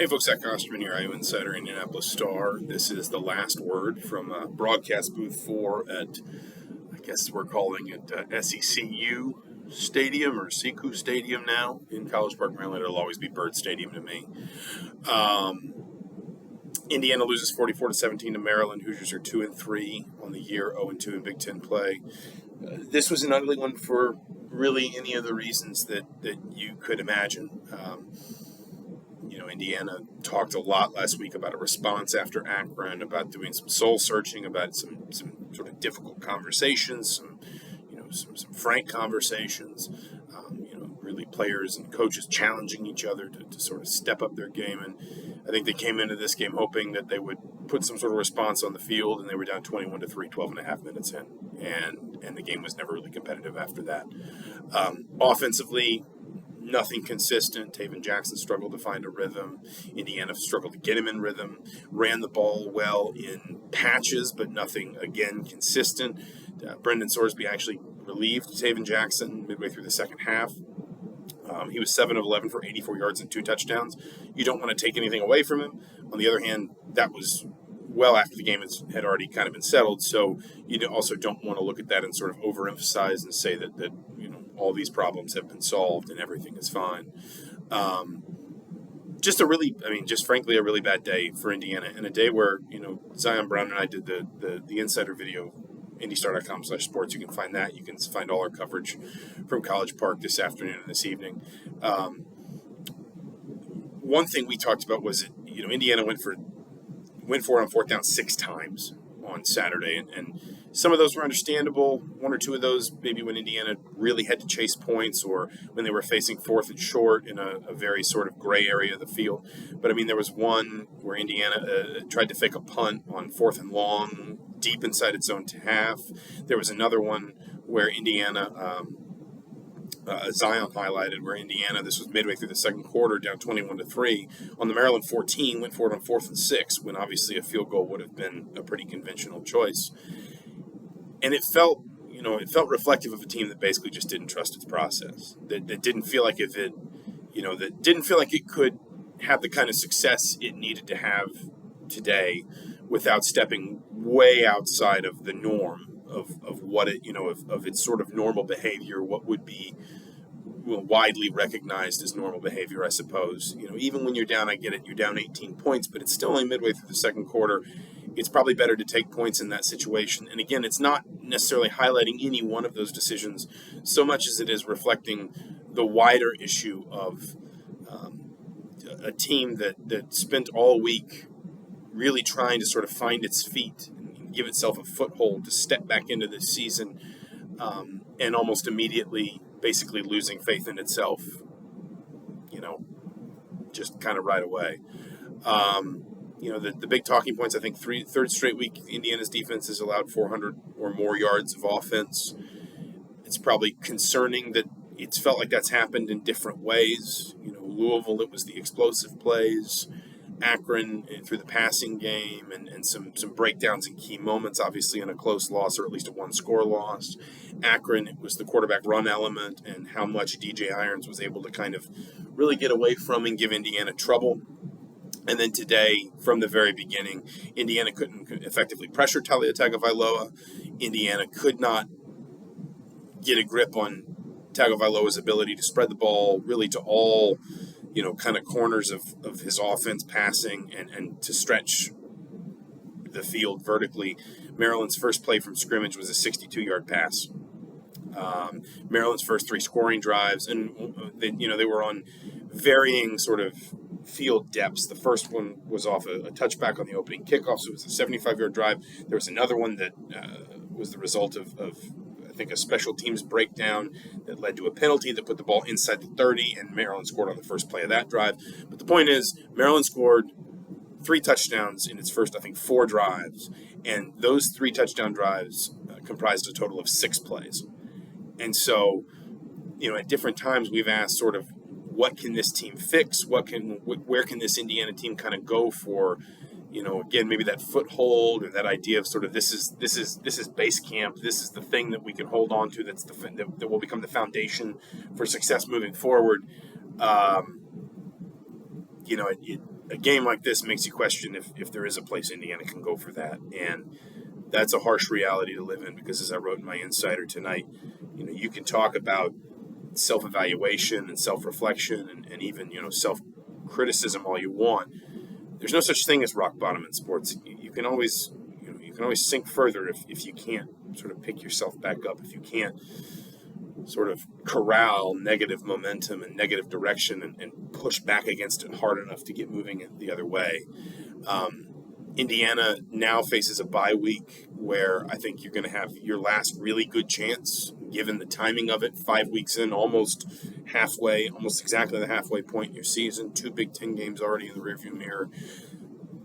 Hey folks, Zach Osterman here, Insider Indianapolis Star. This is the last word from broadcast booth 4 at, I guess we're calling it SECU Stadium or Sekou Stadium now in College Park, Maryland. It'll always be Bird Stadium to me. Indiana loses 44-17 to Maryland. Hoosiers are 2-3 on the year, 0-2 in Big Ten play. This was an ugly one for really any of the reasons that you could imagine. Indiana talked a lot last week about a response after Akron, about doing some soul searching, about some sort of difficult conversations, some frank conversations, really players and coaches challenging each other to sort of step up their game. And I think they came into this game hoping that they would put some sort of response on the field, and they were down 21-3, 12 and a half minutes in. And the game was never really competitive after that. Offensively, nothing consistent. Taven Jackson struggled to find a rhythm. Indiana struggled to get him in rhythm. Ran the ball well in patches, but nothing, again, consistent. Brendan Sorsby actually relieved Taven Jackson midway through the second half. He was 7 of 11 for 84 yards and 2 touchdowns. You don't want to take anything away from him. On the other hand, that was well after the game had already kind of been settled, so you also don't want to look at that and sort of overemphasize and say that all these problems have been solved and everything is fine. Just frankly, a really bad day for Indiana, and a day where, Zion Brown and I did the Insider video, indystar.com/sports. You can find that. You can find all our coverage from College Park this afternoon and this evening. One thing we talked about was that, Indiana went for it on fourth down 6 times on Saturday, and some of those were understandable. 1 or 2 of those maybe when Indiana really had to chase points, or when they were facing 4th and short in a very sort of gray area of the field. But there was one where Indiana tried to fake a punt on 4th and long deep inside its own half. There was another one where Indiana Zion highlighted, where Indiana, this was midway through the second quarter, down 21-3 on the Maryland 14, went for it on 4th and 6, when obviously a field goal would have been a pretty conventional choice. And it felt reflective of a team that basically just didn't trust its process. That didn't feel like that didn't feel like it could have the kind of success it needed to have today without stepping way outside of the norm of what it, of its sort of normal behavior, what would be widely recognized as normal behavior, I suppose. Even when you're down, I get it, you're down 18 points, but it's still only midway through the second quarter. It's probably better to take points in that situation. And again, it's not necessarily highlighting any one of those decisions so much as it is reflecting the wider issue of a team that spent all week really trying to sort of find its feet and give itself a foothold to step back into this season, and almost immediately basically losing faith in itself, just kind of right away. The big talking points, I think third straight week, Indiana's defense has allowed 400 or more yards of offense. It's probably concerning that it's felt like that's happened in different ways. Louisville, it was the explosive plays. Akron through the passing game and some breakdowns in key moments, obviously in a close loss or at least a 1-score loss. Akron, it was the quarterback run element and how much DJ Irons was able to kind of really get away from and give Indiana trouble. And then today, from the very beginning, Indiana couldn't effectively pressure Talia Tagovailoa. Indiana could not get a grip on Tagovailoa's ability to spread the ball really to all kind of corners of his offense, passing and to stretch the field vertically. Maryland's first play from scrimmage was a 62-yard pass. Maryland's first 3 scoring drives, and they were on varying sort of field depths. The first one was off a touchback on the opening kickoff, so it was a 75-yard drive. There was another one that was the result of I think a special teams breakdown that led to a penalty that put the ball inside the 30, and Maryland scored on the first play of that drive. But the point is, Maryland scored 3 touchdowns in its first, I think, 4 drives, and those 3 touchdown drives comprised a total of 6 plays. And so, at different times we've asked sort of, what can this team fix? Where can this Indiana team kind of go for, again, maybe that foothold or that idea of sort of this is base camp. This is the thing that we can hold on to. That will become the foundation for success moving forward. a game like this makes you question if there is a place Indiana can go for that. And that's a harsh reality to live in, because as I wrote in my Insider tonight, you can talk about self-evaluation and self-reflection and even, self-criticism all you want. There's no such thing as rock bottom in sports. You can always, you can always sink further if you can't sort of pick yourself back up, if you can't sort of corral negative momentum and negative direction and push back against it hard enough to get moving it the other way. Indiana now faces a bye week where I think you're going to have your last really good chance, given the timing of it, 5 weeks in, almost exactly the halfway point in your season, 2 Big Ten games already in the rearview mirror,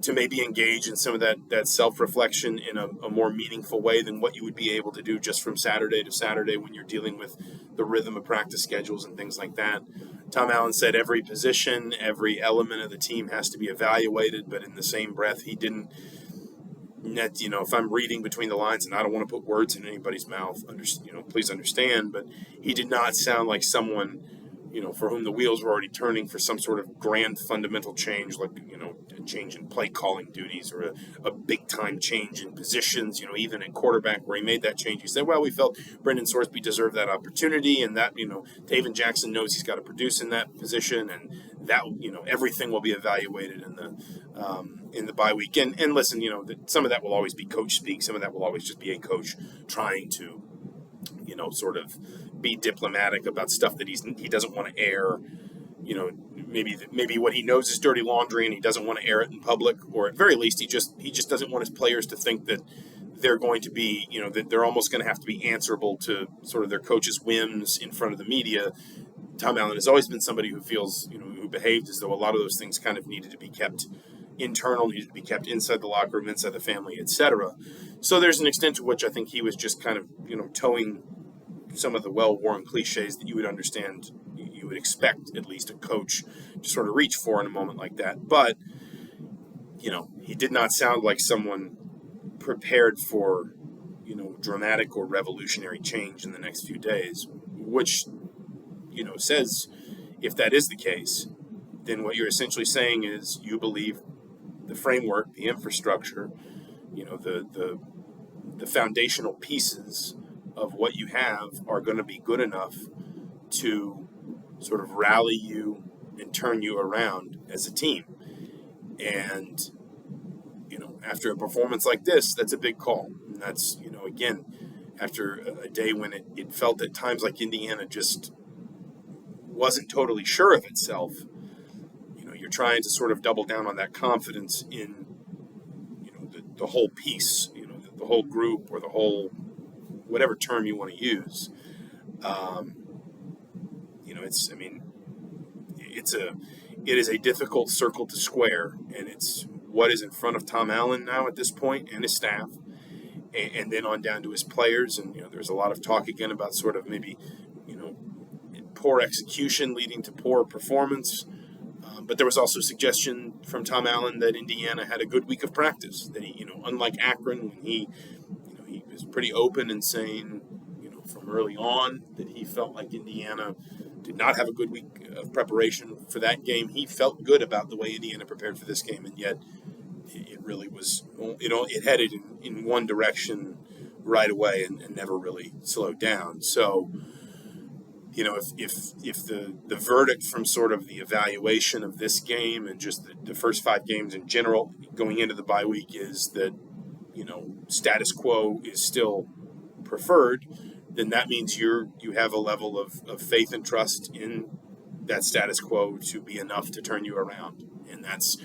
to maybe engage in some of that self-reflection in a more meaningful way than what you would be able to do just from Saturday to Saturday when you're dealing with the rhythm of practice schedules and things like that. Tom Allen said every position, every element of the team has to be evaluated, but in the same breath, he didn't, if I'm reading between the lines, and I don't want to put words in anybody's mouth, please understand, but he did not sound like someone, for whom the wheels were already turning for some sort of grand fundamental change, like, a change in play calling duties or a big-time change in positions, even in quarterback where he made that change. He said, well, we felt Brendan Sorsby deserved that opportunity, and that, Taven Jackson knows he's got to produce in that position, and that, everything will be evaluated in the bye week. And listen, some of that will always be coach speak. Some of that will always just be a coach trying to, sort of be diplomatic about stuff that he doesn't want to air. Maybe what he knows is dirty laundry and he doesn't want to air it in public, or at very least he just doesn't want his players to think that they're going to be, that they're almost going to have to be answerable to sort of their coach's whims in front of the media. Tom Allen has always been somebody who feels, who behaved as though a lot of those things kind of needed to be kept internal, needed to be kept inside the locker room, inside the family, etc. So there's an extent to which I think he was just kind of, towing some of the well-worn cliches that you would understand, you would expect at least a coach to sort of reach for in a moment like that. But, he did not sound like someone prepared for, dramatic or revolutionary change in the next few days, which, says if that is the case, then what you're essentially saying is you believe the framework, the infrastructure, the foundational pieces of what you have are going to be good enough to sort of rally you and turn you around as a team. And, after a performance like this, that's a big call. And that's, again, after a day when it felt at times like Indiana just wasn't totally sure of itself, you're trying to sort of double down on that confidence in, the whole piece, the whole group, or the whole, whatever term you want to use. It is a difficult circle to square, and it's what is in front of Tom Allen now at this point and his staff, and then on down to his players. And, there's a lot of talk again about sort of maybe, poor execution leading to poor performance. But there was also suggestion from Tom Allen that Indiana had a good week of practice, that he, unlike Akron, when he was pretty open in saying, from early on that he felt like Indiana did not have a good week of preparation for that game. He felt good about the way Indiana prepared for this game, and yet it really was, it headed in one direction right away and never really slowed down. So, if the verdict from sort of the evaluation of this game and just the first 5 games in general going into the bye week is that, status quo is still preferred, then that means you have a level of faith and trust in that status quo to be enough to turn you around. And that's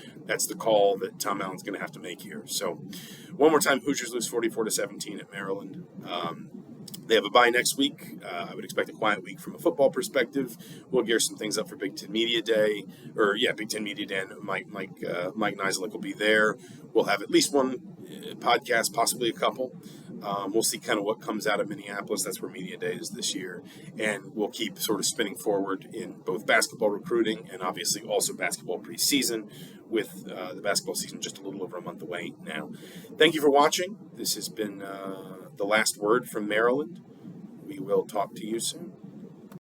the call that Tom Allen's going to have to make here. So one more time, Hoosiers lose 44-17 at Maryland. They have a bye next week. I would expect a quiet week from a football perspective. We'll gear some things up for Big Ten Media Day, Big Ten Media Day. And Mike Niziolek will be there. We'll have at least one podcast, possibly a couple. We'll see kind of what comes out of Minneapolis. That's where Media Day is this year. And we'll keep sort of spinning forward in both basketball recruiting and obviously also basketball preseason, with the basketball season just a little over a month away now. Thank you for watching. This has been the last word from Maryland. We will talk to you soon.